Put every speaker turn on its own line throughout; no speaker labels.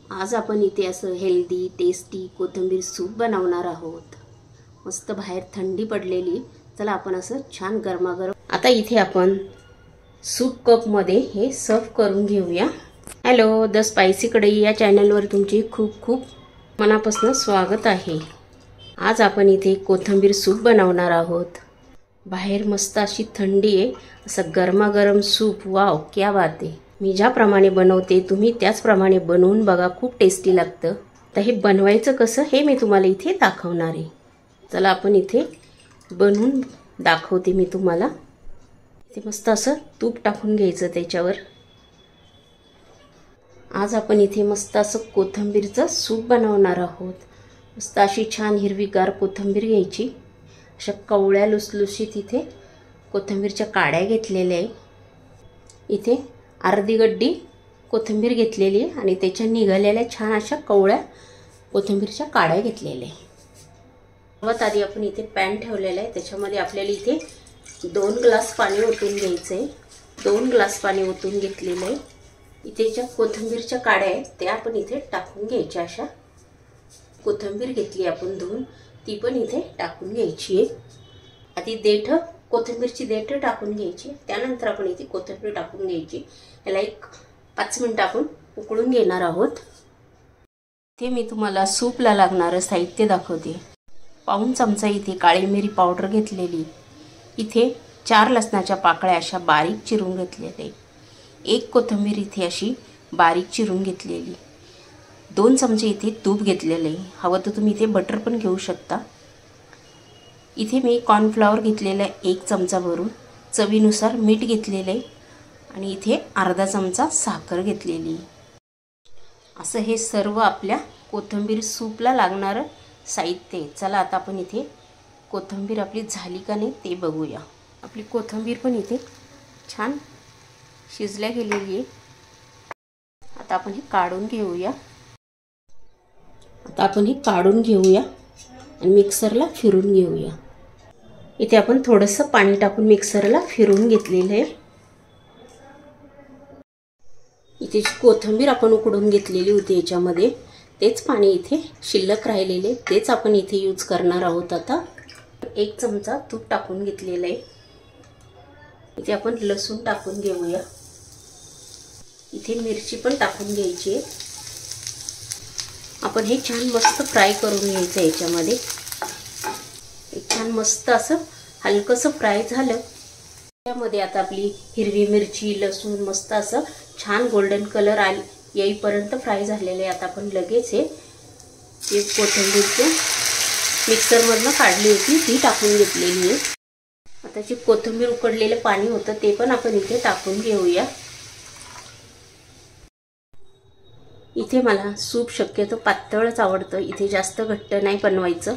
आज आपण इथे असं हेल्दी टेस्टी कोथिंबीर सूप बनवणार आहोत। मस्त बाहेर थंडी पडलेली, चला आपण असं छान गरमागरम आता इथे आपण सूप कप मध्ये हे सर्व करून घेऊया। हॅलो, द स्पायसी कढई या चॅनलवर तुमचे खूप खूप मनापासून स्वागत आहे। आज आपण इथे कोथिंबीर सूप बनवणार आहोत। बाहेर मस्त अशी थंडी आहे, असं गरमागरम सूप, वाव क्या बात आहे। मी ज्याप्रमाणे बनवते तुम्ही त्याचप्रमाणे बनवून बघा, खूप टेस्टी लागतं। तर हे बनवायचं कसं हे मी तुम्हाला इथे दाखवणार आहे। चला आपण इथे बनवून दाखवते मी तुम्हाला। ते मस्त असं तूप टाकून घ्यायचं त्याच्यावर। आज आपण इथे मस्त असं कोथिंबीरचं सूप बनवणार आहोत। मस्त अशी छान हिरवीगार कोथिंबीर घ्यायची। अशा कवळ्या लुसलुशीत इथे कोथिंबीरच्या काड्या घेतलेल्या आहे। इथे अर्धी गड्डी कोथिंबीर घेतलेली आहे आणि त्याच्या निघालेल्या छान अशा कवळ्या कोथिंबीरच्या काड्या घेतलेल्या आहे। सर्वात आधी आपण इथे पॅन ठेवलेला आहे, त्याच्यामध्ये आपल्याला इथे 2 ग्लास पाणी ओतून घ्यायचं आहे। 2 ग्लास पाणी ओतून घेतलेलं आहे। इथे ज्या कोथिंबीरच्या काड्या आहेत त्या आपण इथे टाकून घ्यायच्या। अशा कोथिंबीर घेतली आपण धुवून, ती पण इथे टाकून घ्यायची आहे। आधी देठ कोथिंबीरची देठ टाकून घ्यायची, त्यानंतर आपण इथे कोथिंबीर टाकून घ्यायची। याला 5 मिनिट आपण उकळून घेणार आहोत। इथे मी तुम्हाला सूपला लागणारं साहित्य दाखवते। पाऊण चमचा इथे काळी मिरी पावडर घेतलेली। इथे 4 लसणाच्या पाकळ्या अशा बारीक चिरून घेतलेल्या। 1 कोथिंबीर इथे अशी बारीक चिरून घेतलेली। 2 चमचे इथे तूप घेतलेले, हवं तर तुम्ही इथे बटर पण घेऊ शकता। इथे मी कॉर्नफ्लॉवर घेतलेला 1 चमचा भरून, चवीनुसार मीठ घेतलेले आणि इथे अर्धा चमचा साखर घेतलेली। असं हे सर्व आपल्या कोथिंबीर सूपला लागणारं साहित्य आहे। चला आता आपण इथे कोथिंबीर आपली झाली का नाही ते बघूया। आपली कोथिंबीर पण इथे छान शिजल्या गेलेली आहे। आता आपण हे काढून घेऊया। आणि मिक्सरला फिरून घेऊया। इथे आपण थोडंसं पाणी टाकून मिक्सरला फिरून घेतलेलं आहे। इथे कोथिंबीर आपण उकडून घेतलेली होती, याच्यामध्ये तेच पाणी इथे शिल्लक राहिलेले तेच आपण इथे यूज करणार आहोत। आता 1 चमचा तूप टाकून घेतलेलं आहे। इथे आपण लसूण टाकून घेऊया। इथे मिरची पण टाकून घ्यायची आहे। आपण हे छान मस्त फ्राय करून घ्यायचं आहे। याच्यामध्ये एक छान मस्त असं हलकंसं फ्राय झालं, त्यामध्ये आता आपली हिरवी मिरची लसूण मस्त असं छान गोल्डन कलर येईपर्यंत फ्राय झालेलं आहे। आता आपण लगेच हे कोथिंबीर मिक्सरमधनं काढली होती ती टाकून घेतलेली आहे। आता जी कोथिंबीर उकडलेलं पाणी होतं ते पण आपण इथे टाकून घेऊया। इथे मला सूप शक्यतो पातळच आवडतं, इथे जास्त घट्ट नाही बनवायचं।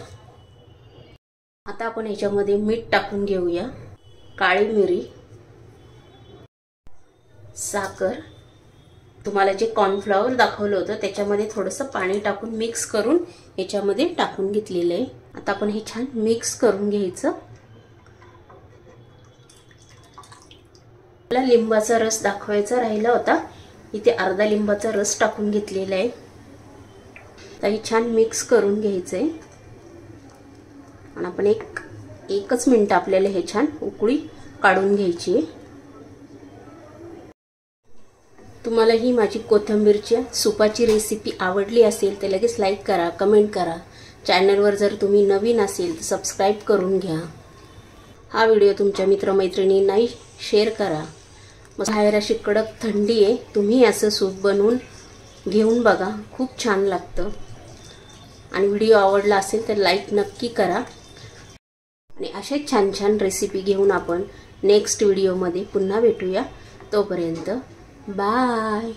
आता आपण याच्यामध्ये मीठ टाकून घेऊया, काळी मिरी, साखर, तुम्हाला जे कॉर्नफ्लॉवर दाखवलं होतं त्याच्यामध्ये थोडंसं पाणी टाकून मिक्स करून याच्यामध्ये टाकून घेतलेलं आहे। आता आपण हे छान मिक्स करून घ्यायचं। मला लिंबाचा रस दाखवायचा राहिला होता, इथे अर्धा लिंबाचा रस टाकून घेतलेला आहे। आता हे छान मिक्स करून घ्यायचंय आणि आपण एकच मिनिट आपल्याला हे छान उकळी काढून घ्यायची आहे। तुम्हाला ही माझी कोथिंबीरच्या सूपाची रेसिपी आवडली असेल तर लगेच लाईक करा, कमेंट करा। चॅनलवर जर तुम्ही नवीन असेल तर सबस्क्राईब करून घ्या। हा व्हिडिओ तुमच्या मित्रमैत्रिणींनाही शेअर करा। बाहेर अशी कडक थंडी आहे, तुम्ही असं सूप बनवून घेऊन बघा, खूप छान लागतं। आणि व्हिडिओ आवडला असेल तर लाईक नक्की करा। आणि अशाच छान छान रेसिपी घेऊन आपण नेक्स्ट व्हिडिओमध्ये पुन्हा भेटूया। तोपर्यंत बाय।